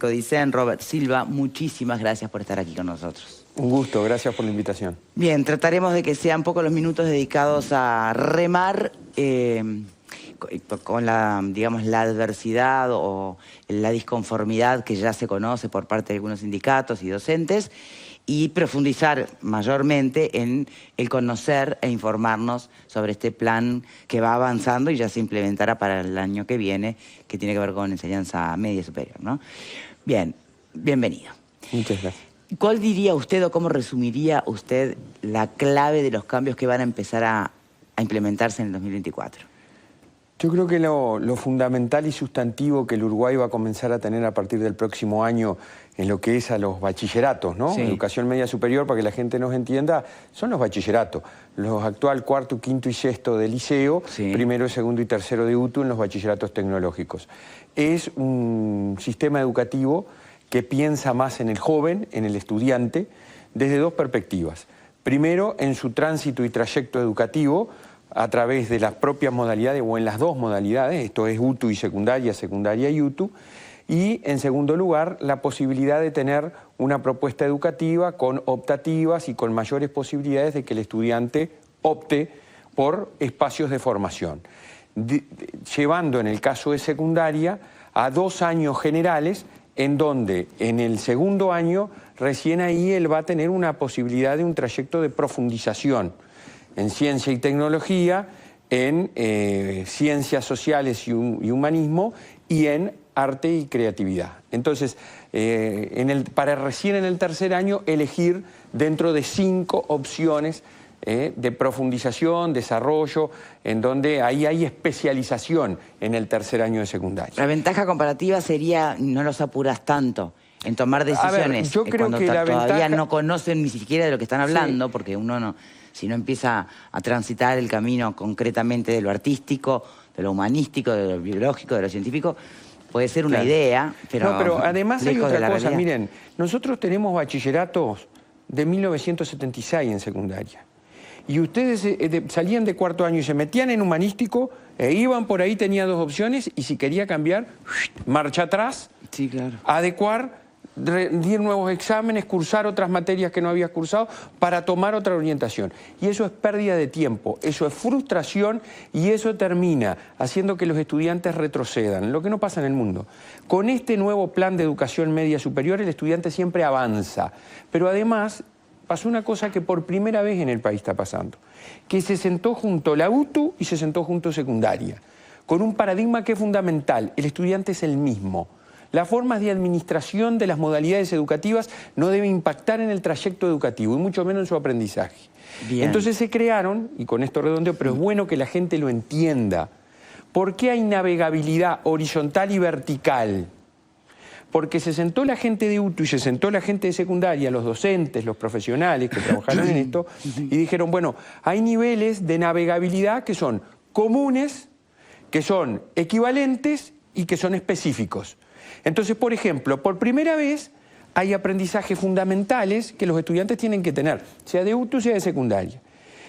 Codicen, Robert Silva, muchísimas gracias por estar aquí con nosotros. Un gusto, gracias por la invitación. Bien, trataremos de que sean pocos los minutos dedicados a remar con la, digamos, la adversidad o la disconformidad que ya se conoce por parte de algunos sindicatos y docentes y profundizar mayormente en el conocer e informarnos sobre este plan que va avanzando y ya se implementará para el año que viene, que tiene que ver con enseñanza media superior, ¿no? Bien, bienvenido. Muchas gracias. ¿Cuál diría usted o cómo resumiría usted la clave de los cambios que van a empezar a implementarse en el 2024? Yo creo que lo fundamental y sustantivo que el Uruguay va a comenzar a tener a partir del próximo año en lo que es a los bachilleratos, ¿no? Sí. Educación media superior, para que la gente nos entienda, son los bachilleratos. Los actual cuarto, quinto y sexto de liceo, Sí. Primero, segundo y tercero de UTU en los bachilleratos tecnológicos. Es un sistema educativo que piensa más en el joven, en el estudiante, desde dos perspectivas. Primero, en su tránsito y trayecto educativo, a través de las propias modalidades o en las dos modalidades, esto es UTU y secundaria, secundaria y UTU, y en segundo lugar la posibilidad de tener una propuesta educativa con optativas y con mayores posibilidades de que el estudiante opte por espacios de formación, llevando en el caso de secundaria a 2 años generales en donde en el segundo año recién ahí él va a tener una posibilidad de un trayecto de profundización en ciencia y tecnología, en ciencias sociales y humanismo y en arte y creatividad. Entonces, para recién en el tercer año elegir dentro de 5 opciones de profundización, desarrollo, en donde ahí hay especialización en el tercer año de secundaria. La ventaja comparativa sería no los apuras tanto en tomar decisiones. A ver, yo creo cuando que la todavía ventaja... no conocen ni siquiera de lo que están hablando, Sí. porque uno no, si no empieza a transitar el camino concretamente de lo artístico, de lo humanístico, de lo biológico, de lo científico, puede ser una Claro. idea, pero No, pero además hay lejos de otra la cosa. realidad. Miren, nosotros tenemos bachilleratos de 1976 en secundaria. Y ustedes salían de cuarto año y se metían en humanístico, iban por ahí, tenía 2 opciones, y si quería cambiar, marcha atrás, Sí, claro. adecuar, rendir nuevos exámenes, cursar otras materias que no habías cursado para tomar otra orientación. Y eso es pérdida de tiempo, eso es frustración y eso termina haciendo que los estudiantes retrocedan, lo que no pasa en el mundo. Con este nuevo plan de educación media superior el estudiante siempre avanza, pero además pasó una cosa que por primera vez en el país está pasando, que se sentó junto la UTU y se sentó junto secundaria, con un paradigma que es fundamental, el estudiante es el mismo. Las formas de administración de las modalidades educativas no deben impactar en el trayecto educativo y mucho menos en su aprendizaje. Bien. Entonces se crearon, y con esto redondeo, pero es bueno que la gente lo entienda, ¿por qué hay navegabilidad horizontal y vertical? Porque se sentó la gente de UTU y se sentó la gente de secundaria, los docentes, los profesionales que trabajaron en esto, y dijeron, bueno, hay niveles de navegabilidad que son comunes, que son equivalentes y que son específicos. Entonces, por ejemplo, por primera vez hay aprendizajes fundamentales que los estudiantes tienen que tener, sea de UTU, sea de secundaria.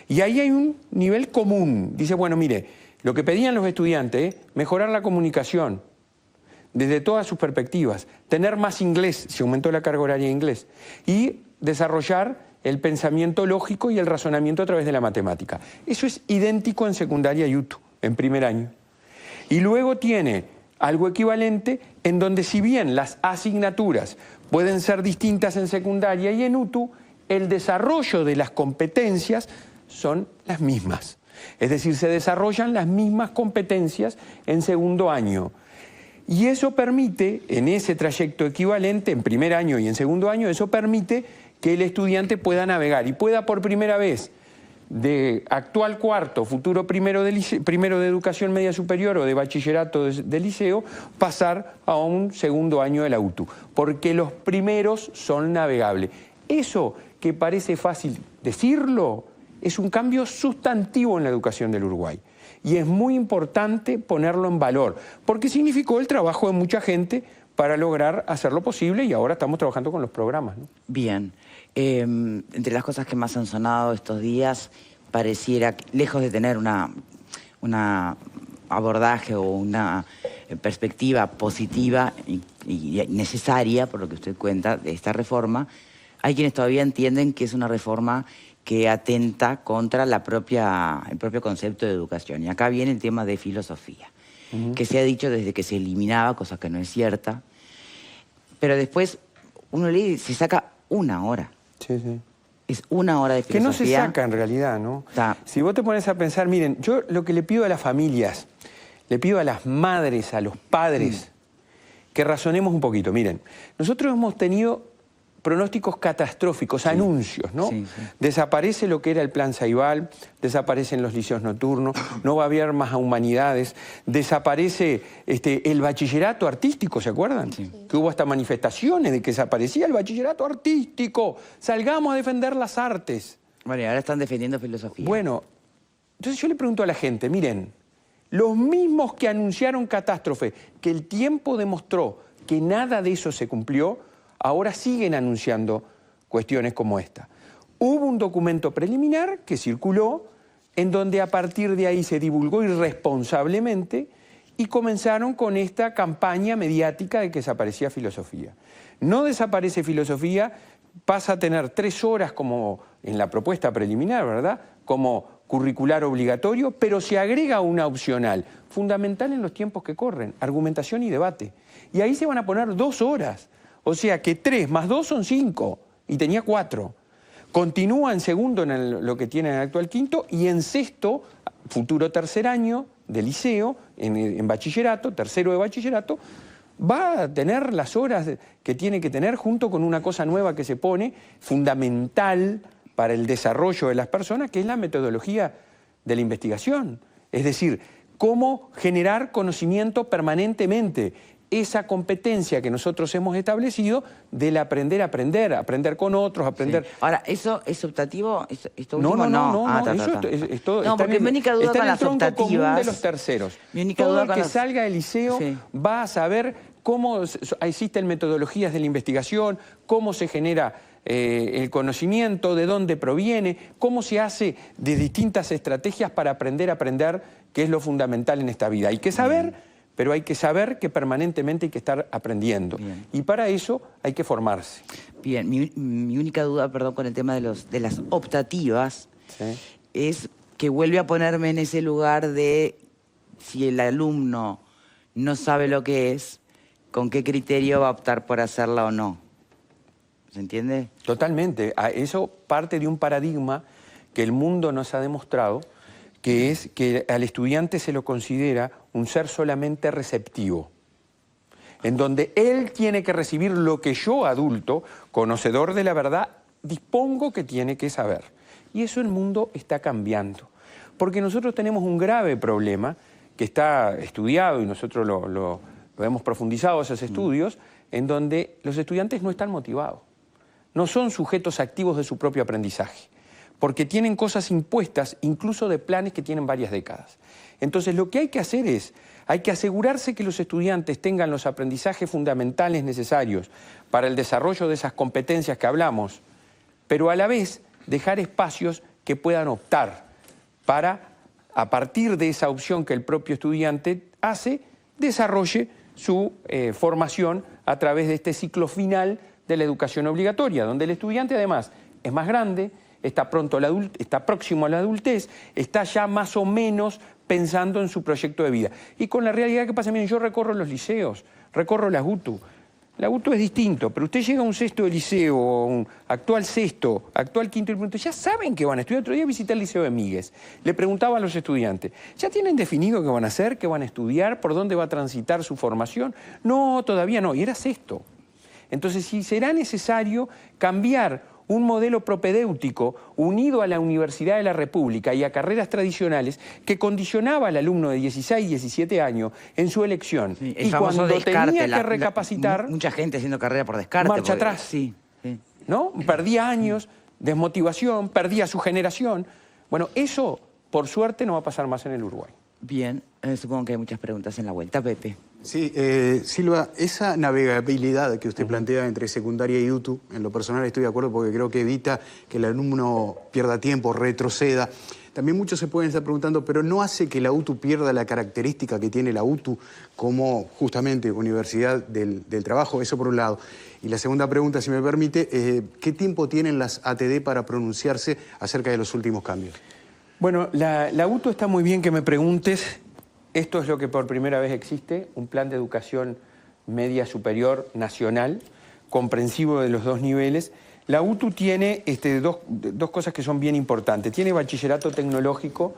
Y ahí hay un nivel común. Dice, bueno, mire, lo que pedían los estudiantes es mejorar la comunicación desde todas sus perspectivas, tener más inglés, se aumentó la carga horaria de inglés, y desarrollar el pensamiento lógico y el razonamiento a través de la matemática. Eso es idéntico en secundaria y UTU, en primer año. Y luego tiene algo equivalente en donde si bien las asignaturas pueden ser distintas en secundaria y en UTU, el desarrollo de las competencias son las mismas. Es decir, se desarrollan las mismas competencias en segundo año. Y eso permite, en ese trayecto equivalente, en primer año y en segundo año, eso permite que el estudiante pueda navegar y pueda por primera vez de actual cuarto, futuro primero de educación media superior o de bachillerato de liceo, pasar a un segundo año de la UTU, porque los primeros son navegables. Eso que parece fácil decirlo, es un cambio sustantivo en la educación del Uruguay. Y es muy importante ponerlo en valor, porque significó el trabajo de mucha gente para lograr hacerlo posible y ahora estamos trabajando con los programas, ¿no? Bien. Entre las cosas que más han sonado estos días, pareciera, lejos de tener una abordaje o una perspectiva positiva, y necesaria, por lo que usted cuenta, de esta reforma, hay quienes todavía entienden que es una reforma que atenta contra el propio concepto de educación. Y acá viene el tema de filosofía, que se ha dicho desde que se eliminaba, cosa que no es cierta, pero después uno lee y se saca 1 hora. Sí, sí. Es 1 hora de filosofía. Que no se saca en realidad, ¿no? Si vos te pones a pensar, miren, yo lo que le pido a las familias, le pido a las madres, a los padres, que razonemos un poquito. Miren, nosotros hemos tenido pronósticos catastróficos, anuncios, ¿no? Sí, sí. Desaparece lo que era el Plan Ceibal, desaparecen los liceos nocturnos, no va a haber más a humanidades, desaparece el bachillerato artístico, ¿se acuerdan? Sí. Que hubo hasta manifestaciones de que desaparecía el bachillerato artístico, salgamos a defender las artes. Bueno, y ahora están defendiendo filosofía. Bueno, entonces yo le pregunto a la gente, miren, los mismos que anunciaron catástrofe, que el tiempo demostró que nada de eso se cumplió, ahora siguen anunciando cuestiones como esta. Hubo un documento preliminar que circuló en donde a partir de ahí se divulgó irresponsablemente y comenzaron con esta campaña mediática de que desaparecía filosofía. No desaparece filosofía, pasa a tener 3 horas como en la propuesta preliminar, ¿verdad? Como curricular obligatorio, pero se agrega una opcional, fundamental en los tiempos que corren, argumentación y debate. Y ahí se van a poner 2 horas. O sea que 3 más 2 son 5, y tenía 4. Continúa en segundo en lo que tiene en el actual quinto, y en sexto, futuro tercer año de liceo, en bachillerato, tercero de bachillerato, va a tener las horas que tiene que tener junto con una cosa nueva que se pone, fundamental para el desarrollo de las personas, que es la metodología de la investigación. Es decir, cómo generar conocimiento permanentemente. Esa competencia que nosotros hemos establecido del aprender a aprender, aprender con otros, aprender... Sí. Ahora, ¿eso es optativo? ¿Esto último? No, no, porque mi única duda con las optativas... de los terceros. Mi única Todo duda el que salga del liceo va a saber cómo existen metodologías de la investigación, cómo se genera el conocimiento, de dónde proviene, cómo se hace de distintas estrategias para aprender a aprender, que es lo fundamental en esta vida. Hay que saber... Pero hay que saber que permanentemente hay que estar aprendiendo. Bien. Y para eso hay que formarse. Bien, mi única duda, perdón, con el tema de las optativas, es que vuelve a ponerme en ese lugar de si el alumno no sabe lo que es, ¿con qué criterio va a optar por hacerla o no? ¿Se entiende? Totalmente. Eso parte de un paradigma que el mundo nos ha demostrado, que es que al estudiante se lo considera un ser solamente receptivo, en donde él tiene que recibir lo que yo, adulto, conocedor de la verdad, dispongo que tiene que saber. Y eso el mundo está cambiando, porque nosotros tenemos un grave problema que está estudiado y nosotros lo hemos profundizado esos estudios, en donde los estudiantes no están motivados, no son sujetos activos de su propio aprendizaje, porque tienen cosas impuestas, incluso de planes que tienen varias décadas. Entonces, lo que hay que hacer es, hay que asegurarse que los estudiantes tengan los aprendizajes fundamentales necesarios para el desarrollo de esas competencias que hablamos, pero a la vez dejar espacios que puedan optar para, a partir de esa opción que el propio estudiante hace, desarrolle su formación a través de este ciclo final de la educación obligatoria, donde el estudiante además es más grande, está próximo a la adultez, está ya más o menos pensando en su proyecto de vida. Y con la realidad que pasa, miren, yo recorro los liceos, recorro la UTU. La UTU es distinto, pero usted llega a un sexto de liceo, o un actual sexto, actual quinto, y pregunta, ya saben qué van a estudiar. Otro día visité el Liceo de Míguez, le preguntaba a los estudiantes, ¿ya tienen definido qué van a hacer, qué van a estudiar, por dónde va a transitar su formación? No, todavía no, y era sexto. Entonces, si será necesario cambiar un modelo propedéutico unido a la Universidad de la República y a carreras tradicionales que condicionaba al alumno de 16, 17 años en su elección. Sí, y cuando tenía que recapacitar... Mucha gente haciendo carrera por descarte. Marcha atrás. Sí, sí. ¿No? Perdía años, desmotivación, perdía su generación. Bueno, eso, por suerte, no va a pasar más en el Uruguay. Bien, supongo que hay muchas preguntas en la vuelta. Pepe. Sí, Silva, esa navegabilidad que usted plantea entre secundaria y UTU, en lo personal estoy de acuerdo porque creo que evita que el alumno pierda tiempo, retroceda. también muchos se pueden estar preguntando, pero ¿no hace que la UTU pierda la característica que tiene la UTU como justamente Universidad del Trabajo? Eso por un lado. Y la segunda pregunta, si me permite, ¿qué tiempo tienen las ATD para pronunciarse acerca de los últimos cambios? Bueno, la UTU está muy bien que me preguntes. Esto es lo que por primera vez existe, un plan de educación media superior nacional, comprensivo de los dos niveles. La UTU tiene dos cosas que son bien importantes. Tiene bachillerato tecnológico,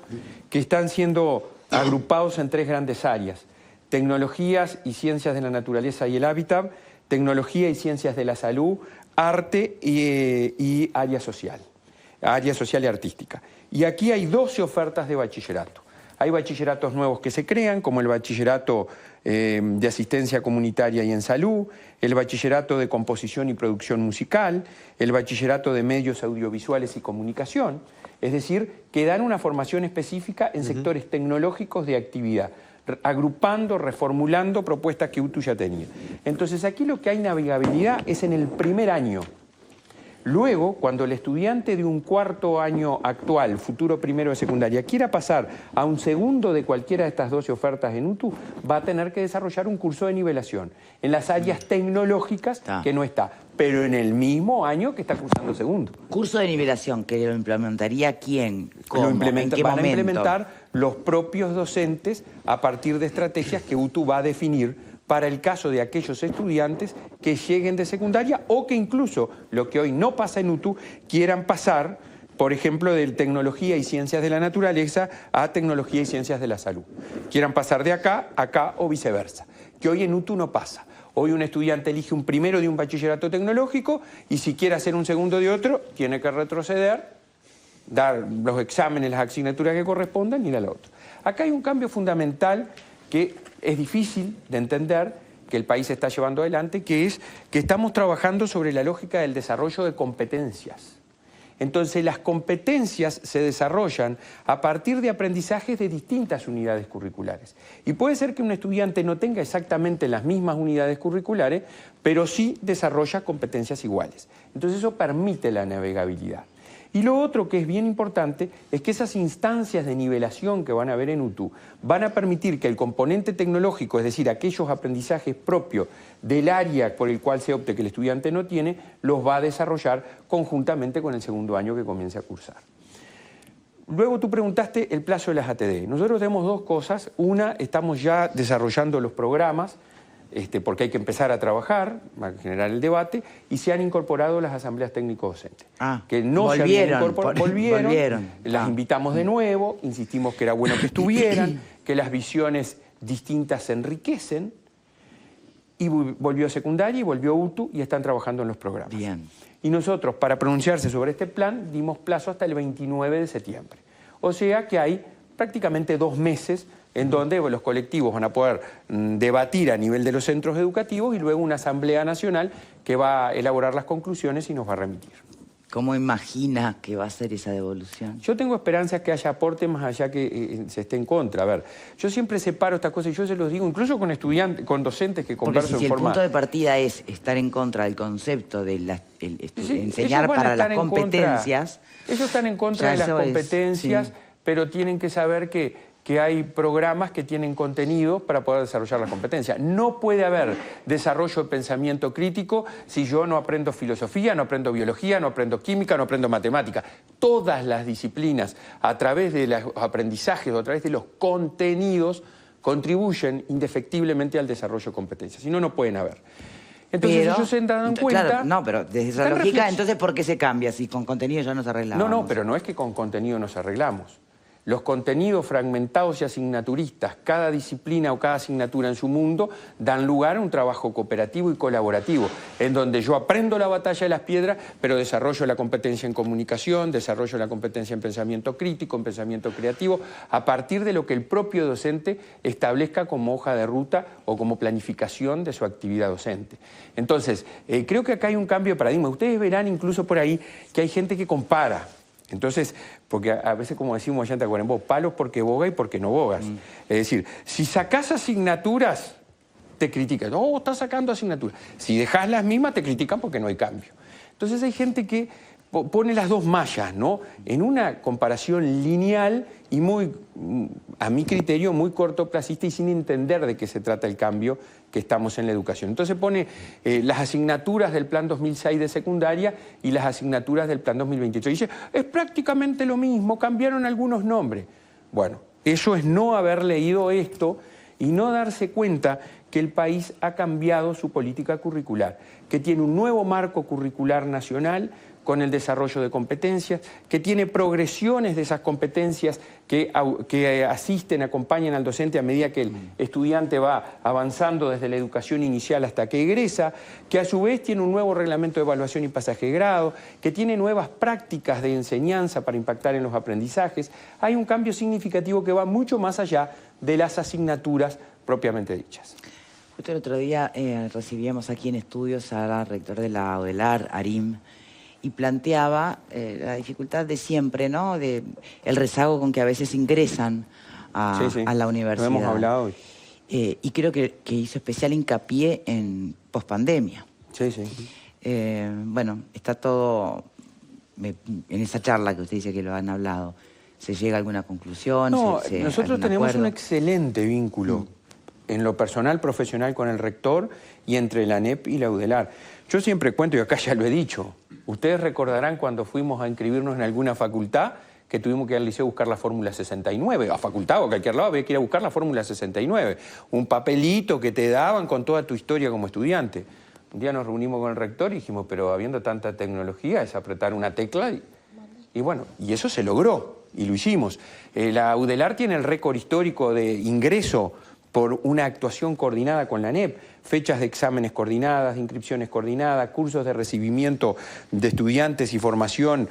que están siendo agrupados en 3 grandes áreas: tecnologías y ciencias de la naturaleza y el hábitat, tecnología y ciencias de la salud, arte y área social y artística. Y aquí hay 12 ofertas de bachillerato. Hay bachilleratos nuevos que se crean, como el bachillerato de asistencia comunitaria y en salud, el bachillerato de composición y producción musical, el bachillerato de medios audiovisuales y comunicación, es decir, que dan una formación específica en sectores tecnológicos de actividad, agrupando, reformulando propuestas que UTU ya tenía. Entonces aquí lo que hay navegabilidad es en el primer año. Luego, cuando el estudiante de un cuarto año actual, futuro primero de secundaria, quiera pasar a un segundo de cualquiera de estas 12 ofertas en UTU, va a tener que desarrollar un curso de nivelación en las áreas tecnológicas que no está, pero en el mismo año que está cursando segundo. ¿Curso de nivelación que lo implementaría quién? ¿Cómo? ¿En qué momento? Van a implementar los propios docentes a partir de estrategias que UTU va a definir para el caso de aquellos estudiantes que lleguen de secundaria o que incluso, lo que hoy no pasa en UTU, quieran pasar, por ejemplo, de tecnología y ciencias de la naturaleza a tecnología y ciencias de la salud. Quieran pasar de acá a acá o viceversa, que hoy en UTU no pasa. Hoy un estudiante elige un primero de un bachillerato tecnológico y si quiere hacer un segundo de otro, tiene que retroceder, dar los exámenes, las asignaturas que correspondan y ir a la otra. Acá hay un cambio fundamental que es difícil de entender, que el país está llevando adelante, que es que estamos trabajando sobre la lógica del desarrollo de competencias. Entonces, las competencias se desarrollan a partir de aprendizajes de distintas unidades curriculares. Y puede ser que un estudiante no tenga exactamente las mismas unidades curriculares, pero sí desarrolla competencias iguales. Entonces, eso permite la navegabilidad. Y lo otro que es bien importante es que esas instancias de nivelación que van a haber en UTU van a permitir que el componente tecnológico, es decir, aquellos aprendizajes propios del área por el cual se opte que el estudiante no tiene, los va a desarrollar conjuntamente con el segundo año que comience a cursar. Luego tú preguntaste el plazo de las ATD. Nosotros tenemos 2 cosas. Una, estamos ya desarrollando los programas, porque hay que empezar a trabajar, a generar el debate, y se han incorporado las asambleas técnico-docentes. Que no volvieron, se habían incorporado, volvieron. Las Ah. invitamos de nuevo, insistimos que era bueno que estuvieran, que las visiones distintas se enriquecen, y volvió secundaria y volvió UTU y están trabajando en los programas. Bien. Y nosotros, para pronunciarse sobre este plan, dimos plazo hasta el 29 de septiembre. O sea que hay prácticamente 2 meses en donde los colectivos van a poder debatir a nivel de los centros educativos y luego una asamblea nacional que va a elaborar las conclusiones y nos va a remitir. ¿Cómo imagina que va a ser esa devolución? Yo tengo esperanzas que haya aporte más allá que se esté en contra. A ver, yo siempre separo estas cosas y yo se los digo, incluso con estudiantes, con docentes que converso Porque si en el forma... punto de partida es estar en contra del concepto de Sí, enseñar ellos van a para estar las en competencias... ellos están en contra ya de las eso es, competencias, sí. pero tienen que saber que hay programas que tienen contenido para poder desarrollar las competencias. No puede haber desarrollo de pensamiento crítico si yo no aprendo filosofía, no aprendo biología, no aprendo química, no aprendo matemática. Todas las disciplinas, a través de los aprendizajes o a través de los contenidos, contribuyen indefectiblemente al desarrollo de competencias. Si no, no pueden haber. Entonces ellos se han dado en cuenta... Claro, no, pero desde esa lógica, entonces ¿por qué se cambia? Si con contenido ya nos arreglamos. No, pero no es que con contenido nos arreglamos. Los contenidos fragmentados y asignaturistas, cada disciplina o cada asignatura en su mundo, dan lugar a un trabajo cooperativo y colaborativo, en donde yo aprendo la batalla de las piedras, pero desarrollo la competencia en comunicación, desarrollo la competencia en pensamiento crítico, en pensamiento creativo, a partir de lo que el propio docente establezca como hoja de ruta o como planificación de su actividad docente. Entonces, creo que acá hay un cambio de paradigma. Ustedes verán incluso por ahí que hay gente que compara. Entonces, porque a veces, como decimos allá en Tacuarembó, palos porque boga y porque no bogas. Es decir, si sacás asignaturas, te critican. Estás sacando asignaturas. Si dejás las mismas, te critican porque no hay cambio. Entonces hay gente que pone las dos mallas, ¿no? En una comparación lineal y muy, a mi criterio, muy cortoplacista y sin entender de qué se trata el cambio que estamos en la educación. Entonces pone las asignaturas del Plan 2006 de secundaria y las asignaturas del Plan 2028. Y dice, es prácticamente lo mismo, cambiaron algunos nombres. Bueno, eso es no haber leído esto y no darse cuenta que el país ha cambiado su política curricular, que tiene un nuevo marco curricular nacional con el desarrollo de competencias, que tiene progresiones de esas competencias que asisten, acompañan al docente a medida que el estudiante va avanzando desde la educación inicial hasta que egresa, que a su vez tiene un nuevo reglamento de evaluación y pasaje de grado, que tiene nuevas prácticas de enseñanza para impactar en los aprendizajes. Hay un cambio significativo que va mucho más allá de las asignaturas propiamente dichas. Justo el otro día recibíamos aquí en estudios al rector de la UDELAR, Arim, y planteaba la dificultad de siempre, ¿no? De el rezago con que a veces ingresan a la universidad. Lo hemos hablado hoy. Y creo que hizo especial hincapié en pospandemia. Sí, sí. Bueno, está todo... en esa charla que usted dice que lo han hablado, ¿se llega a alguna conclusión? No, nosotros tenemos un excelente vínculo en lo personal, profesional con el rector y entre la ANEP y la UDELAR. Yo siempre cuento, y acá ya lo he dicho, ustedes recordarán cuando fuimos a inscribirnos en alguna facultad que tuvimos que ir al liceo a buscar la fórmula 69, a facultad o a cualquier lado había que ir a buscar la fórmula 69, un papelito que te daban con toda tu historia como estudiante. Un día nos reunimos con el rector y dijimos, pero habiendo tanta tecnología es apretar una tecla y bueno, y eso se logró y lo hicimos. La UDELAR tiene el récord histórico de ingreso por una actuación coordinada con la ANEP, fechas de exámenes coordinadas, de inscripciones coordinadas, cursos de recibimiento de estudiantes y formación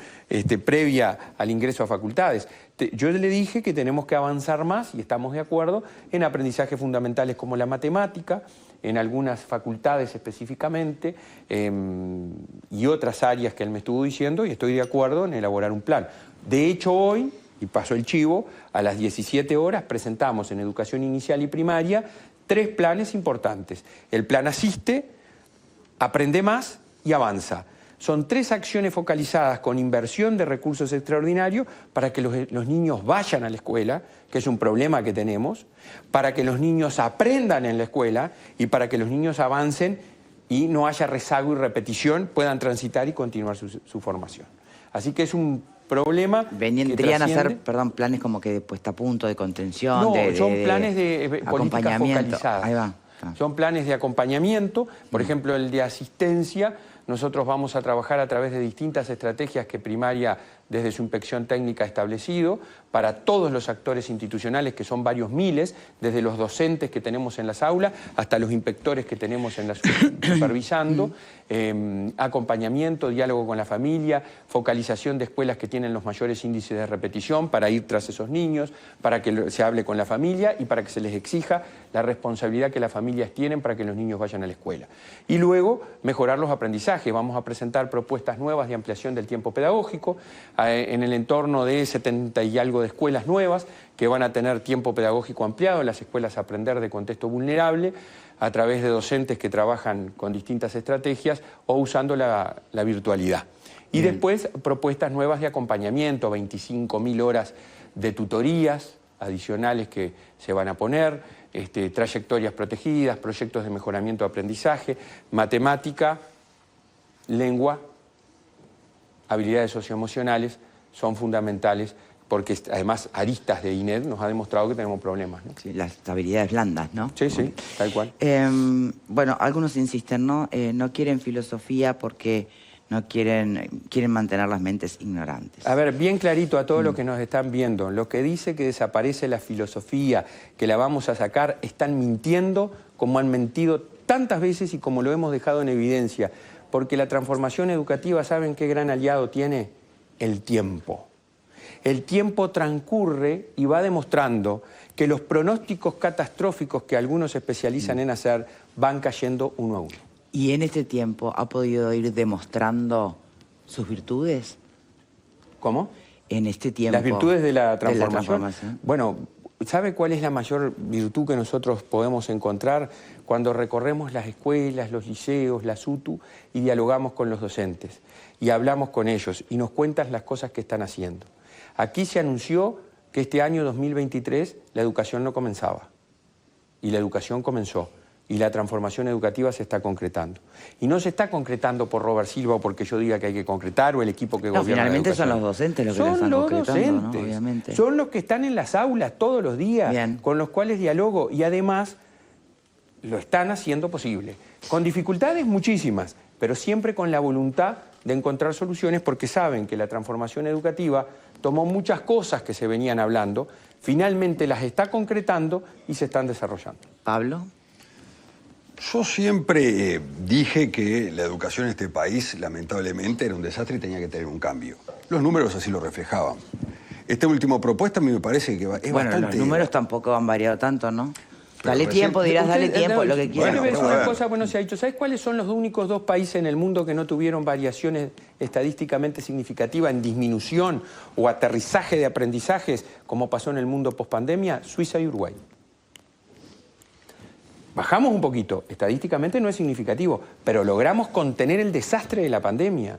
previa al ingreso a facultades. Yo le dije que tenemos que avanzar más, y estamos de acuerdo, en aprendizajes fundamentales como la matemática, en algunas facultades específicamente, y otras áreas que él me estuvo diciendo, y estoy de acuerdo en elaborar un plan. De hecho, hoy, y paso el chivo, a las 17 horas presentamos en educación inicial y primaria 3 planes importantes. El plan Asiste, Aprende Más y Avanza. Son 3 acciones focalizadas con inversión de recursos extraordinarios para que los niños vayan a la escuela, que es un problema que tenemos, para que los niños aprendan en la escuela y para que los niños avancen y no haya rezago y repetición, puedan transitar y continuar su formación. Así que es un problema. Vendrían a ser, perdón, planes como que de puesta a punto, de contención, no, son planes de políticas focalizadas. Ahí va. Son planes de acompañamiento, por ejemplo, el de asistencia. Nosotros vamos a trabajar a través de distintas estrategias que Primaria, desde su inspección técnica, ha establecido para todos los actores institucionales, que son varios miles, desde los docentes que tenemos en las aulas hasta los inspectores que tenemos en la supervisando, acompañamiento, diálogo con la familia, focalización de escuelas que tienen los mayores índices de repetición para ir tras esos niños, para que se hable con la familia y para que se les exija la responsabilidad que las familias tienen para que los niños vayan a la escuela. Y luego, mejorar los aprendizajes. Vamos a presentar propuestas nuevas de ampliación del tiempo pedagógico en el entorno de 70 y algo de escuelas nuevas que van a tener tiempo pedagógico ampliado, en las escuelas Aprender de Contexto Vulnerable, a través de docentes que trabajan con distintas estrategias o usando la virtualidad. Y después propuestas nuevas de acompañamiento, 25.000 horas de tutorías adicionales que se van a poner, trayectorias protegidas, proyectos de mejoramiento de aprendizaje, matemática, lengua, habilidades socioemocionales son fundamentales porque además Aristas de INED nos ha demostrado que tenemos problemas, ¿no? Sí, las habilidades blandas, ¿no? Sí, sí, tal cual. Bueno, algunos insisten, ¿no? No quieren filosofía porque no quieren mantener las mentes ignorantes. A ver, bien clarito a todos los que nos están viendo, lo que dice que desaparece la filosofía, que la vamos a sacar, están mintiendo como han mentido tantas veces y como lo hemos dejado en evidencia, porque la transformación educativa, ¿saben qué gran aliado tiene? El tiempo. El tiempo transcurre y va demostrando que los pronósticos catastróficos que algunos se especializan en hacer van cayendo uno a uno. ¿Y en este tiempo ha podido ir demostrando sus virtudes? ¿Cómo? En este tiempo. ¿Las virtudes de la transformación? Bueno, ¿sabe cuál es la mayor virtud que nosotros podemos encontrar cuando recorremos las escuelas, los liceos, las UTU y dialogamos con los docentes y hablamos con ellos y nos cuentan las cosas que están haciendo? Aquí se anunció que este año 2023 la educación no comenzaba y la educación comenzó. Y la transformación educativa se está concretando. Y no se está concretando por Robert Silva o porque yo diga que hay que concretar o el equipo que gobierna la educación. Finalmente son los docentes los que la están concretando, ¿no? Obviamente. Son los que están en las aulas todos los días, Bien. con los cuales dialogo y además lo están haciendo posible. Con dificultades muchísimas, pero siempre con la voluntad de encontrar soluciones porque saben que la transformación educativa tomó muchas cosas que se venían hablando, finalmente las está concretando y se están desarrollando. Pablo. Yo siempre dije que la educación en este país, lamentablemente, era un desastre y tenía que tener un cambio. Los números así lo reflejaban. Esta última propuesta a mí me parece que es bastante... Los números tampoco han variado tanto, ¿no? Pero Dale tiempo, dirás, dale Usted, tiempo, lo que quieras. Bueno, Bueno, una pero cosa, bueno, se ha dicho, ¿sabes cuáles son los únicos 2 países en el mundo que no tuvieron variaciones estadísticamente significativas en disminución o aterrizaje de aprendizajes, como pasó en el mundo pospandemia? Suiza y Uruguay. Bajamos un poquito, estadísticamente no es significativo, pero logramos contener el desastre de la pandemia.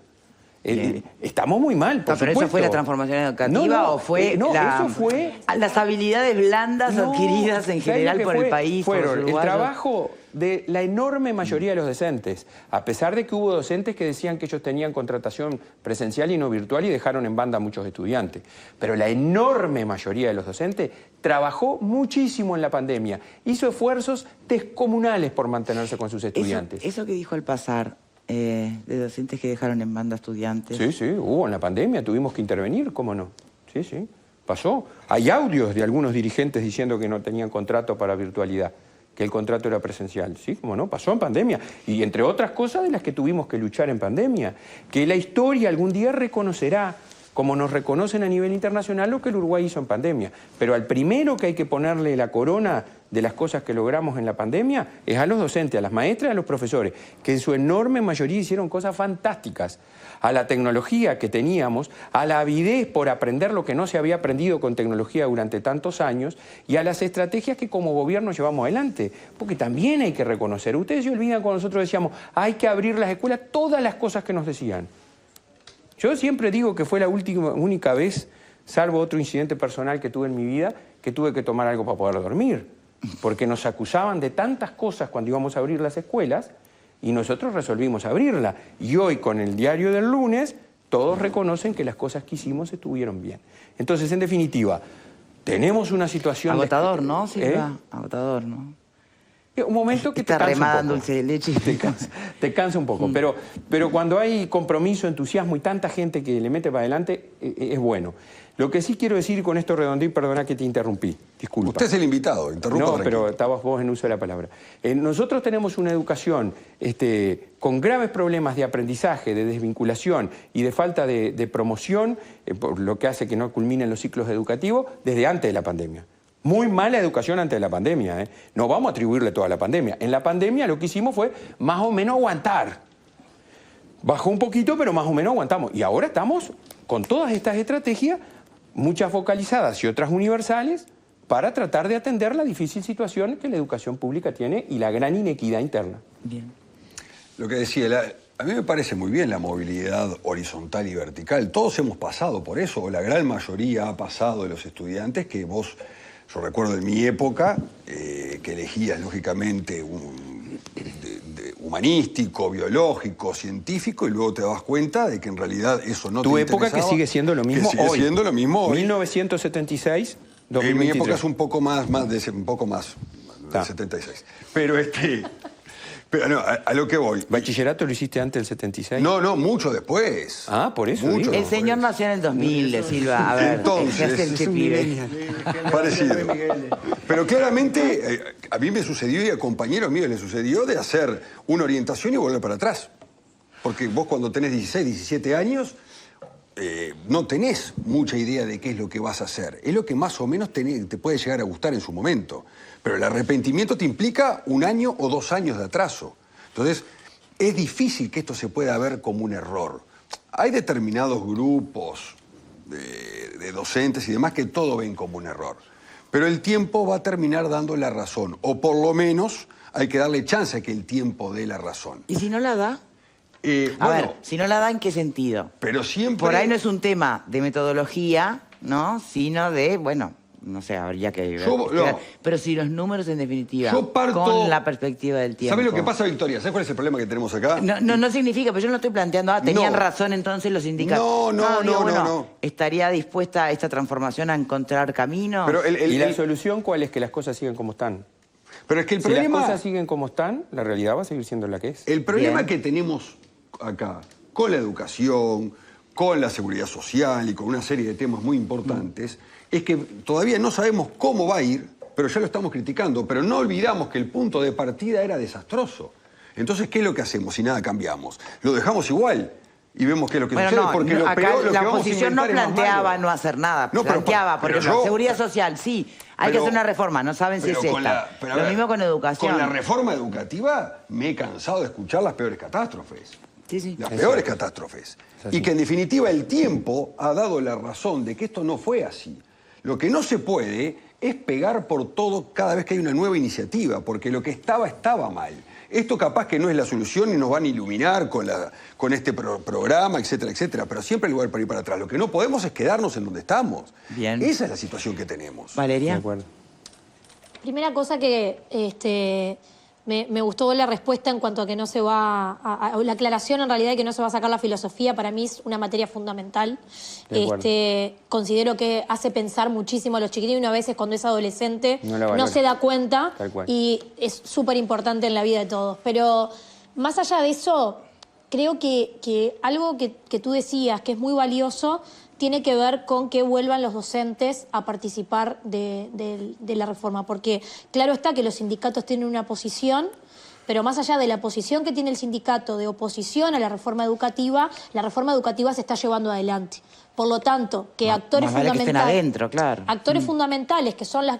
Estamos muy mal, por ¿Pero supuesto. eso fue la transformación educativa o fue eso fue las habilidades blandas adquiridas en ¿sabes general lo que por fue? el país? por los Fueron el uruguayos? trabajo de la enorme mayoría de los docentes, a pesar de que hubo docentes que decían que ellos tenían contratación presencial y no virtual y dejaron en banda a muchos estudiantes. Pero la enorme mayoría de los docentes trabajó muchísimo en la pandemia, hizo esfuerzos descomunales por mantenerse con sus estudiantes. Eso que dijo al pasar, de docentes que dejaron en banda a estudiantes. Sí, hubo en la pandemia, tuvimos que intervenir, ¿cómo no? Sí, pasó. Hay audios de algunos dirigentes diciendo que no tenían contrato para virtualidad, que el contrato era presencial. Sí, ¿cómo no? Pasó en pandemia. Y entre otras cosas de las que tuvimos que luchar en pandemia, que la historia algún día reconocerá, como nos reconocen a nivel internacional, lo que el Uruguay hizo en pandemia. Pero al primero que hay que ponerle la corona de las cosas que logramos en la pandemia es a los docentes, a las maestras y a los profesores, que en su enorme mayoría hicieron cosas fantásticas. A la tecnología que teníamos, a la avidez por aprender lo que no se había aprendido con tecnología durante tantos años y a las estrategias que como gobierno llevamos adelante. Porque también hay que reconocer, ustedes se olvidan cuando nosotros decíamos hay que abrir las escuelas, todas las cosas que nos decían. Yo siempre digo que fue la única vez, salvo otro incidente personal que tuve en mi vida, que tuve que tomar algo para poder dormir. Porque nos acusaban de tantas cosas cuando íbamos a abrir las escuelas y nosotros resolvimos abrirla. Y hoy, con el diario del lunes, todos reconocen que las cosas que hicimos estuvieron bien. Entonces, en definitiva, tenemos una situación... Agotador, ¿no, Silva? Agotador, ¿no? Un momento que Esta te cansa remada un en poco. dulce de leche. Te cansa un poco, pero cuando hay compromiso, entusiasmo y tanta gente que le mete para adelante, es bueno. Lo que sí quiero decir con esto redondeo, y perdona que te interrumpí, disculpa. Usted es el invitado, interrumpa. No, tranquilo. pero estabas vos en uso de la palabra. Nosotros tenemos una educación con graves problemas de aprendizaje, de desvinculación y de falta de promoción, por lo que hace que no culminen los ciclos educativos, desde antes de la pandemia. Muy mala educación antes de la pandemia, ¿eh? No vamos a atribuirle toda la pandemia. En la pandemia lo que hicimos fue más o menos aguantar. Bajó un poquito, pero más o menos aguantamos. Y ahora estamos con todas estas estrategias, muchas focalizadas y otras universales, para tratar de atender la difícil situación que la educación pública tiene y la gran inequidad interna. Bien. Lo que decía, a mí me parece muy bien la movilidad horizontal y vertical. Todos hemos pasado por eso, o la gran mayoría ha pasado de los estudiantes que vos... Yo recuerdo en mi época que elegías, lógicamente, humanístico, biológico, científico, y luego te das cuenta de que en realidad eso no te interesaba. Tu época que sigue siendo lo mismo hoy. Que sigue siendo lo mismo hoy. 1976, 2023. En mi época es un poco más del 76. Pero pero no, a lo que voy. ¿Bachillerato lo hiciste antes del 76? No, mucho después. Ah, por eso. Mucho digo. El después. señor nació en el 2000, Silva. A ver, Entonces, ¿qué hace el es un pibe? Parecido. Pero claramente a mí me sucedió y a compañeros míos les sucedió de hacer una orientación y volver para atrás. Porque vos cuando tenés 16, 17 años, no tenés mucha idea de qué es lo que vas a hacer. Es lo que más o menos te puede llegar a gustar en su momento. Pero el arrepentimiento te implica 1 año o 2 años de atraso. Entonces, es difícil que esto se pueda ver como un error. Hay determinados grupos de docentes y demás que todo ven como un error. Pero el tiempo va a terminar dando la razón, o por lo menos hay que darle chance a que el tiempo dé la razón. ¿Y si no la da? A ver, si no la da, ¿en qué sentido? Pero siempre... Por ahí no es un tema de metodología, ¿no? Sino de, bueno, no sé, habría que ver. Pero si los números, en definitiva, con la perspectiva del tiempo. ¿Sabes lo que pasa, Victoria? ¿Sabes cuál es el problema que tenemos acá? No significa, pero yo no estoy planteando, tenían razón entonces los sindicatos. No. ¿Estaría dispuesta esta transformación a encontrar caminos? Pero ¿y la solución cuál es? Que las cosas sigan como están. Pero es que el problema... Si las cosas siguen como están, la realidad va a seguir siendo la que es. El problema que tenemos acá, con la educación, con la seguridad social y con una serie de temas muy importantes, es que todavía no sabemos cómo va a ir, pero ya lo estamos criticando. Pero no olvidamos que el punto de partida era desastroso. Entonces, ¿qué es lo que hacemos si nada cambiamos? Lo dejamos igual y vemos qué es lo que sucede. Porque lo peor, lo la que vamos a oposición no planteaba no hacer nada. Planteaba, por ejemplo, seguridad social, sí. Hay que hacer una reforma, no saben si es esta. Lo mismo con educación. Con la reforma educativa me he cansado de escuchar las peores catástrofes. Sí. Las peores catástrofes. Y que en definitiva el tiempo ha dado la razón de que esto no fue así. Lo que no se puede es pegar por todo cada vez que hay una nueva iniciativa, porque lo que estaba mal. Esto capaz que no es la solución y nos van a iluminar con este programa, etcétera, etcétera, pero siempre hay lugar para ir para atrás. Lo que no podemos es quedarnos en donde estamos. Bien. Esa es la situación que tenemos. Valeria. De acuerdo. Primera cosa que me gustó la respuesta en cuanto a que no se va a la aclaración en realidad de que no se va a sacar la filosofía. Para mí es una materia fundamental. Considero que hace pensar muchísimo a los chiquititos y uno a veces cuando es adolescente no se da cuenta y es súper importante en la vida de todos. Pero más allá de eso, creo que algo que tú decías que es muy valioso tiene que ver con que vuelvan los docentes a participar de la reforma. Porque claro está que los sindicatos tienen una posición, pero más allá de la posición que tiene el sindicato de oposición a la reforma educativa se está llevando adelante. Por lo tanto, que actores fundamentales, que estén adentro, claro. Actores fundamentales, que son los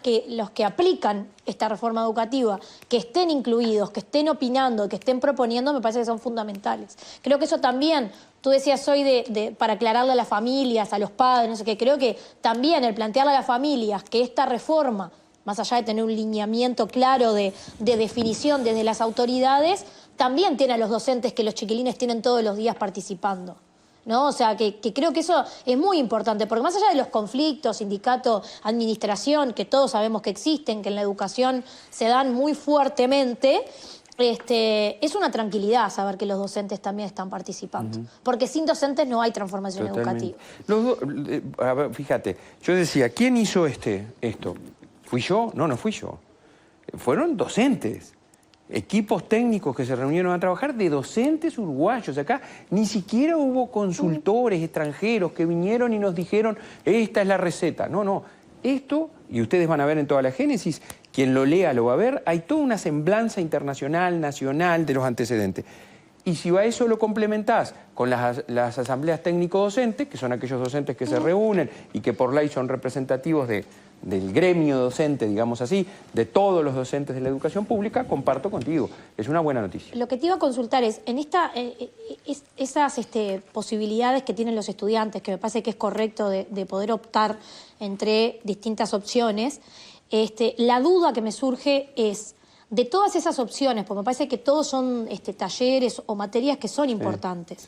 que aplican esta reforma educativa, que estén incluidos, que estén opinando, que estén proponiendo, me parece que son fundamentales. Creo que eso también, tú decías hoy para aclararle a las familias, a los padres, no sé qué, creo que también el plantearle a las familias que esta reforma, más allá de tener un lineamiento claro de definición desde las autoridades, también tiene a los docentes que los chiquilines tienen todos los días participando, ¿no? O sea, que creo que eso es muy importante, porque más allá de los conflictos, sindicato, administración, que todos sabemos que existen, que en la educación se dan muy fuertemente, es una tranquilidad saber que los docentes también están participando. Porque sin docentes no hay transformación educativa. A ver, fíjate, yo decía, ¿quién hizo esto? ¿Fui yo? No fui yo. Fueron docentes. Equipos técnicos que se reunieron a trabajar de docentes uruguayos. Acá ni siquiera hubo consultores extranjeros que vinieron y nos dijeron, esta es la receta. No. Esto, y ustedes van a ver en toda la génesis, quien lo lea lo va a ver, hay toda una semblanza internacional, nacional de los antecedentes. Y si a eso lo complementás con las asambleas técnico-docentes, que son aquellos docentes que se reúnen y que por ley son representativos del gremio docente, digamos así, de todos los docentes de la educación pública, comparto contigo. Es una buena noticia. Lo que te iba a consultar es, en esas posibilidades que tienen los estudiantes, que me parece que es correcto de poder optar entre distintas opciones, la duda que me surge es, de todas esas opciones, porque me parece que todos son talleres o materias que son importantes,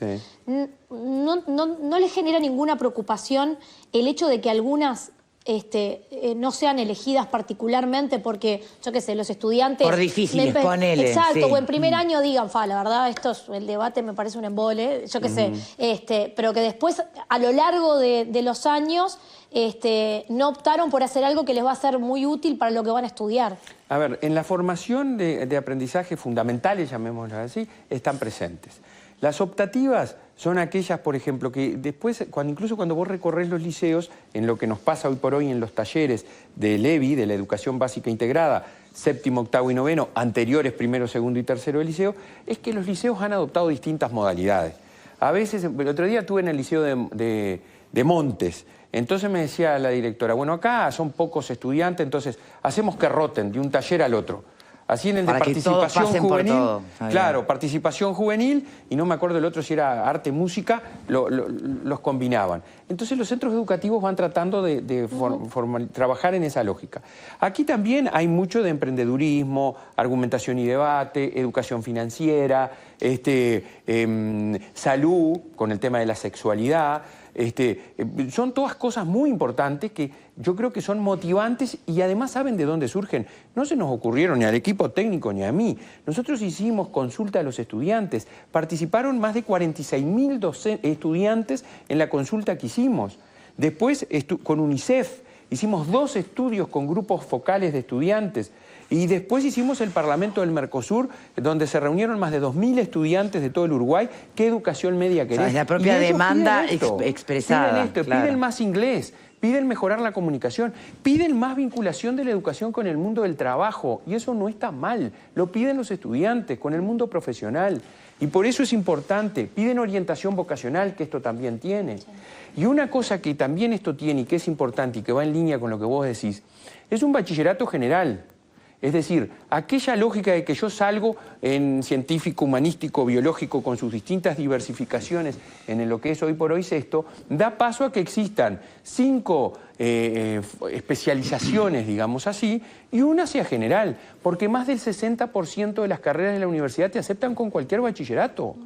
¿no les genera ninguna preocupación el hecho de que algunas no sean elegidas particularmente porque, yo qué sé, los estudiantes... Por difíciles, ponele. Exacto, o en primer año digan, la verdad, el debate me parece un embole, yo qué sé, pero que después, a lo largo de los años, no optaron por hacer algo que les va a ser muy útil para lo que van a estudiar. A ver, en la formación de aprendizaje fundamentales, llamémoslo así, están presentes. Las optativas son aquellas, por ejemplo, que después, incluso cuando vos recorres los liceos, en lo que nos pasa hoy por hoy en los talleres del EBI, de la Educación Básica Integrada, séptimo, octavo y noveno, anteriores primero, segundo y tercero de liceo, es que los liceos han adoptado distintas modalidades. A veces, el otro día estuve en el liceo de Montes, entonces me decía la directora, bueno, acá son pocos estudiantes, entonces hacemos que roten de un taller al otro. Así en el de Para que todos participación pasen por juvenil, todo. claro, participación juvenil, y no me acuerdo el otro si era arte, música, los combinaban. Entonces los centros educativos van tratando de trabajar en esa lógica. Aquí también hay mucho de emprendedurismo, argumentación y debate, educación financiera, salud, con el tema de la sexualidad. Son todas cosas muy importantes que yo creo que son motivantes y además saben de dónde surgen. No se nos ocurrieron ni al equipo técnico ni a mí. Nosotros hicimos consulta a los estudiantes. Participaron más de 46.000 estudiantes en la consulta que hicimos. Después, con UNICEF, hicimos 2 estudios con grupos focales de estudiantes. Y después hicimos el Parlamento del Mercosur, donde se reunieron más de 2.000 estudiantes de todo el Uruguay. ¿Qué educación media querés? O sea, es la propia demanda expresada. Piden esto, claro. Piden más inglés, piden mejorar la comunicación, piden más vinculación de la educación con el mundo del trabajo. Y eso no está mal, lo piden los estudiantes, con el mundo profesional. Y por eso es importante, piden orientación vocacional, que esto también tiene. Y una cosa que también esto tiene y que es importante y que va en línea con lo que vos decís, es un bachillerato general. Es decir, aquella lógica de que yo salgo en científico, humanístico, biológico, con sus distintas diversificaciones en lo que es hoy por hoy esto, da paso a que existan 5 especializaciones, digamos así, y una sea general, porque más del 60% de las carreras de la universidad te aceptan con cualquier bachillerato.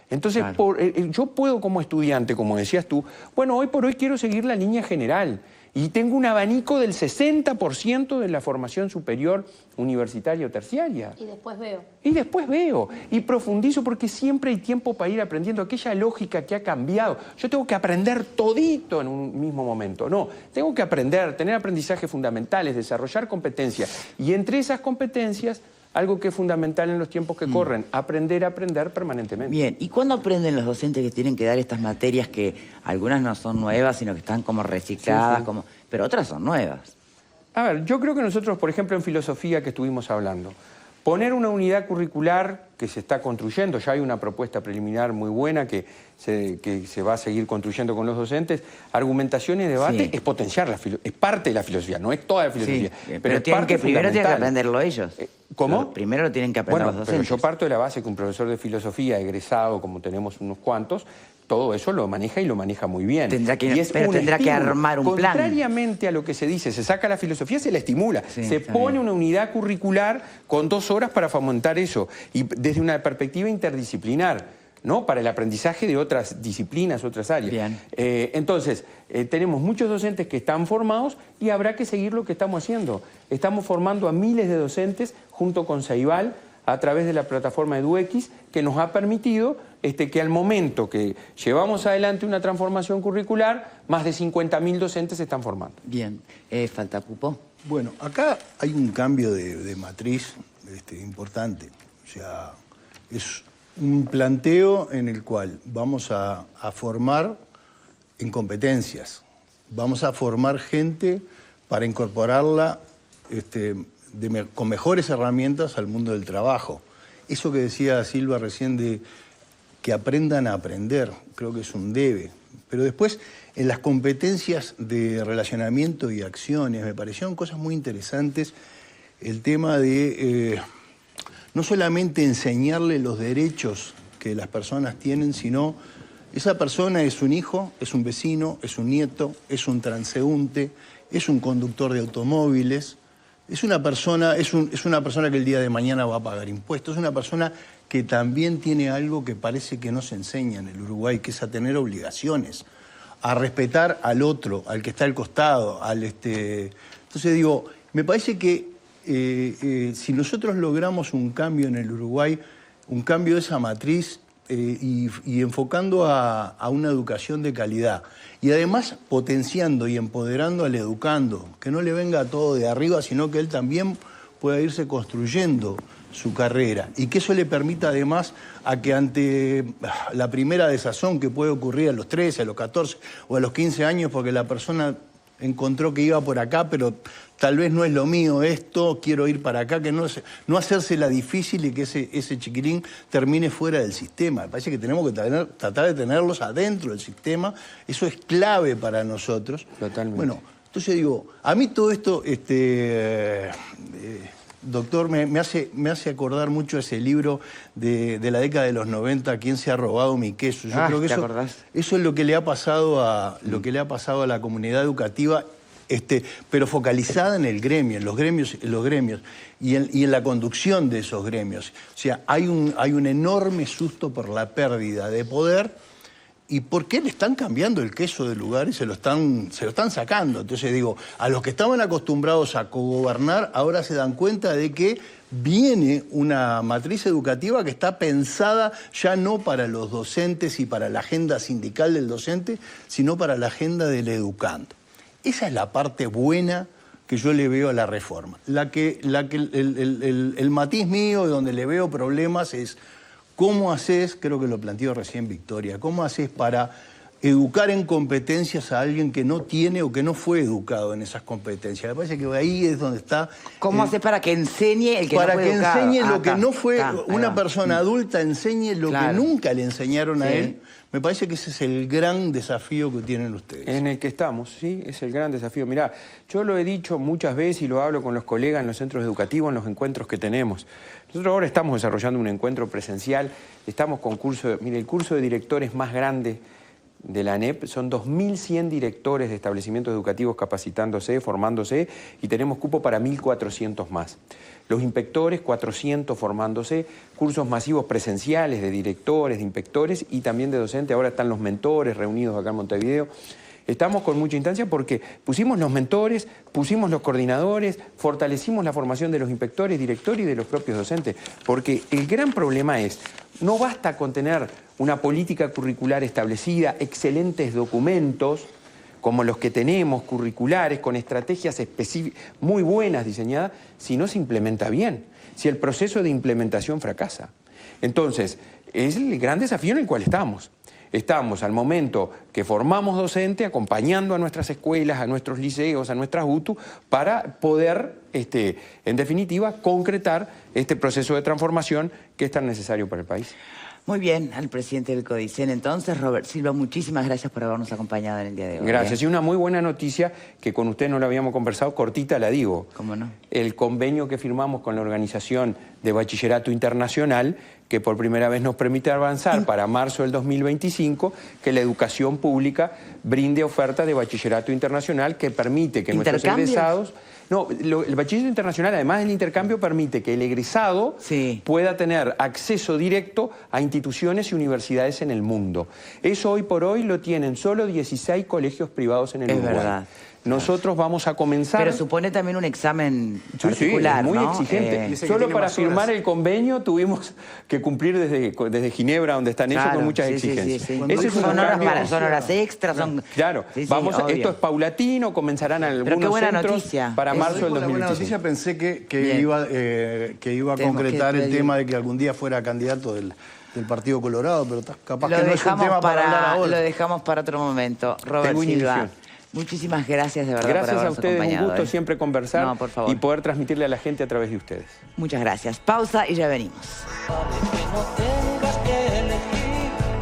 Entonces, claro, yo puedo como estudiante, como decías tú, bueno, hoy por hoy quiero seguir la línea general. Y tengo un abanico del 60% de la formación superior universitaria o terciaria. Y después veo. Y después veo. Y profundizo porque siempre hay tiempo para ir aprendiendo aquella lógica que ha cambiado. Yo tengo que aprender todito en un mismo momento. No, tengo que aprender, tener aprendizajes fundamentales, desarrollar competencias. Y entre esas competencias, algo que es fundamental en los tiempos que corren, aprender a aprender permanentemente. Bien, ¿y cuándo aprenden los docentes que tienen que dar estas materias que algunas no son nuevas, sino que están como recicladas, sí, sí, pero otras son nuevas? A ver, yo creo que nosotros, por ejemplo, en filosofía que estuvimos hablando, poner una unidad curricular que se está construyendo, ya hay una propuesta preliminar muy buena que se va a seguir construyendo con los docentes, argumentación y debate, sí, es potenciar la filosofía, es parte de la filosofía, no es toda la filosofía. Sí, pero primero tienen que aprenderlo ellos. ¿Cómo? Primero lo tienen que aprender los docentes. Pero yo parto de la base que un profesor de filosofía egresado, como tenemos unos cuantos, todo eso lo maneja y lo maneja muy bien. Tendrá que armar un plan. Contrariamente a lo que se dice, se saca la filosofía, se la estimula. Sí, se pone una unidad curricular con 2 horas para fomentar eso. Y desde una perspectiva interdisciplinar, ¿no? Para el aprendizaje de otras disciplinas, otras áreas. Bien. Entonces, tenemos muchos docentes que están formados y habrá que seguir lo que estamos haciendo. Estamos formando a miles de docentes junto con Ceibal a través de la plataforma EduX, que nos ha permitido que al momento que llevamos adelante una transformación curricular, más de 50.000 docentes se están formando. Bien. ¿Falta Pupo? Bueno, acá hay un cambio de matriz importante. O sea, es un planteo en el cual vamos a formar en competencias. Vamos a formar gente para incorporarla con mejores herramientas al mundo del trabajo. Eso que decía Silva recién de que aprendan a aprender, creo que es un debe. Pero después, en las competencias de relacionamiento y acciones, me parecieron cosas muy interesantes el tema de no solamente enseñarle los derechos que las personas tienen, sino esa persona es un hijo, es un vecino, es un nieto, es un transeúnte, es un conductor de automóviles, es una persona que el día de mañana va a pagar impuestos, es una persona que también tiene algo que parece que no se enseña en el Uruguay, que es a tener obligaciones, a respetar al otro, al que está al costado, Entonces digo, me parece que si nosotros logramos un cambio en el Uruguay, un cambio de esa matriz y enfocando a una educación de calidad, y además potenciando y empoderando al educando, que no le venga todo de arriba, sino que él también pueda irse construyendo su carrera y que eso le permita además a que ante la primera desazón que puede ocurrir a los 13, a los 14 o a los 15 años, porque la persona encontró que iba por acá, pero tal vez no es lo mío esto, quiero ir para acá, que no hacérsela difícil y que ese chiquilín termine fuera del sistema. Me parece que tenemos que tratar de tenerlos adentro del sistema, eso es clave para nosotros. Totalmente. Bueno, entonces digo, a mí todo esto Doctor, me hace acordar mucho ese libro de la década de los 90, ¿Quién se ha robado mi queso? Yo creo que eso es lo que le ha pasado a la comunidad educativa, pero focalizada en el gremio, en los gremios y en la conducción de esos gremios. O sea, hay un enorme susto por la pérdida de poder. ¿Y por qué le están cambiando el queso de lugar y se lo están sacando? Entonces digo, a los que estaban acostumbrados a cogobernar, ahora se dan cuenta de que viene una matriz educativa que está pensada ya no para los docentes y para la agenda sindical del docente, sino para la agenda del educando. Esa es la parte buena que yo le veo a la reforma. El matiz mío, donde le veo problemas, es cómo haces, creo que lo planteó recién Victoria, cómo haces para educar en competencias a alguien que no tiene o que no fue educado en esas competencias. Me parece que ahí es donde está... ¿Cómo haces para que enseñe el que no fue educado? Para que enseñe lo que no fue una persona adulta, enseñe lo que nunca le enseñaron a él. Me parece que ese es el gran desafío que tienen ustedes. En el que estamos, sí, es el gran desafío. Mirá, yo lo he dicho muchas veces y lo hablo con los colegas en los centros educativos, en los encuentros que tenemos. Nosotros ahora estamos desarrollando un encuentro presencial, estamos con mire, el curso de directores más grande de la ANEP, son 2.100 directores de establecimientos educativos capacitándose, formándose, y tenemos cupo para 1.400 más. Los inspectores, 400 formándose, cursos masivos presenciales de directores, de inspectores y también de docentes. Ahora están los mentores reunidos acá en Montevideo. Estamos con mucha instancia porque pusimos los mentores, pusimos los coordinadores, fortalecimos la formación de los inspectores, directores y de los propios docentes. Porque el gran problema es, no basta con tener una política curricular establecida, excelentes documentos, como los que tenemos, curriculares, con estrategias específicas, muy buenas diseñadas, si no se implementa bien, si el proceso de implementación fracasa. Entonces, es el gran desafío en el cual estamos. Estamos al momento que formamos docente, acompañando a nuestras escuelas, a nuestros liceos, a nuestras UTU, para poder, en definitiva, concretar este proceso de transformación que es tan necesario para el país. Muy bien, al presidente del CODICEN. Entonces, Robert Silva, muchísimas gracias por habernos acompañado en el día de hoy. Gracias. Y una muy buena noticia, que con usted no la habíamos conversado, cortita la digo. ¿Cómo no? El convenio que firmamos con la Organización de Bachillerato Internacional, que por primera vez nos permite avanzar para marzo del 2025, que la educación pública brinde oferta de bachillerato internacional que permite que nuestros egresados... No, el bachillerato internacional, además del intercambio, permite que el egresado pueda tener acceso directo a instituciones y universidades en el mundo. Eso hoy por hoy lo tienen solo 16 colegios privados en el Uruguay. Es verdad. Nosotros vamos a comenzar... Pero supone también un examen particular, muy ¿no? exigente. Solo para firmar el convenio tuvimos que cumplir desde Ginebra, donde están ellos, con muchas exigencias. Eso son horas extras. Claro, esto es paulatino, comenzarán algunos centros para marzo del 2025. Buena noticia, pensé que iba a concretar el tema de que algún día fuera candidato del Partido Colorado, pero capaz que no es un tema para hablar ahora. Lo dejamos para otro momento. Robert Silva, muchísimas gracias de verdad por habernos acompañado. Gracias a ustedes, un gusto siempre conversar y poder transmitirle a la gente a través de ustedes. Muchas gracias. Pausa y ya venimos.